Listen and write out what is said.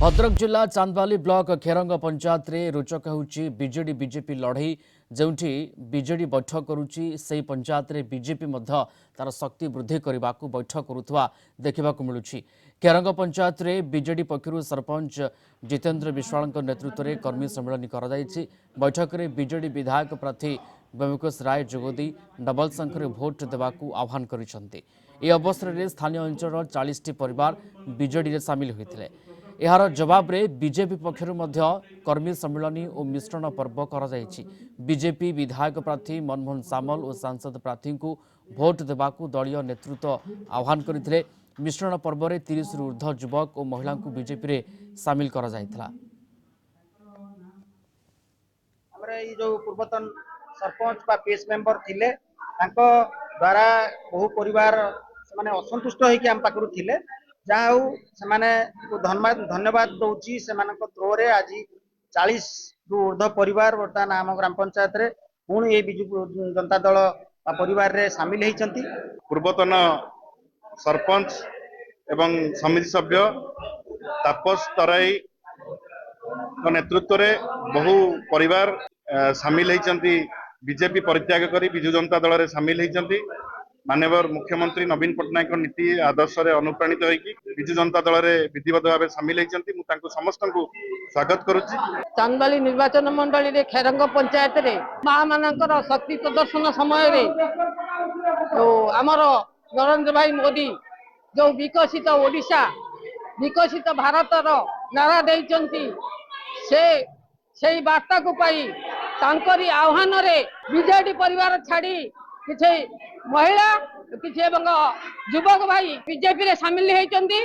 भद्रक जिला चांदबाली ब्लॉक खेरंग पंचायत रे रोचक होउची बीजेडी बीजेपी लड़ई जोंठी बीजेडी बैठक करुची से पंचायत रे बीजेपी मध्य तार शक्ति वृद्धि करने को बैठक करुवा देखा मिलूची। खेरंग पंचायत रे बीजेडी पक्षर सरपंच जितेंद्र विश्वाल नेतृत्व में कर्मी सम्मेलन कर बैठक में बीजेडी विधायक प्रार्थी व्यमुकेश राय जोगदी डबल संख्य भोट देवाकू आह्वान करिसेंती। ए अवसर में स्थानीय अंचल 40 परिवार बीजेडी रे सामिल होते। यार जवाब रे बीजेपी पक्षर कर्मी सम्मिलनी और मिश्रण पर्व कर बीजेपी विधायक प्रार्थी मनमोहन सामल और सांसद प्रार्थी को भोट देवाकू दलीय नेतृत्व आह्वान करते। मिश्रण पर्व में 30 रु ऊर्ध्व युवक और महिला को बीजेपी रे सामिल कर पूर्वतन सरपंच बा पीएस मेंबर थिले तांको द्वारा बहु परिवार माने असंतुष्ट होइके हम पाखरु थिले जहाँ हूँ से धन्यवाद दौची से थ्रो रे आज 40 रु ऊर्ध्व परिवार बर्तमान आम ग्राम पंचायत रे पुणी ये बिजु जनता दल परिवार रे सामिल होती। पूर्वतन सरपंच एवं समिति सभ्य तापस तराई नेतृत्व रे बहु परिवार सामिल होती। बीजेपी परित्याग करी बिजु जनता दल रे सामिल होती। माननीय मुख्यमंत्री नवीन पट्टनायक नीति आदर्श रे अनुप्राणित होइकी बिजु जनता दल रे विधिवत भाव सामिल होती। समस्त को स्वागत करुच्ची। चांदबाली निर्वाचन मंडली रे खेरंग पंचायत रे मां मानकर शक्ति प्रदर्शन समय रे तो आमर नरेंद्र भाई मोदी जो विकसित ओडिशा विकसित भारत रो नारा देइचंती से वार्ता को पाई तांकरी आह्वान रे बीजेडी परिवार छाड़ी किछि महिला किछि एवं युवक भाई बीजेपी रे सामिल होइचंती।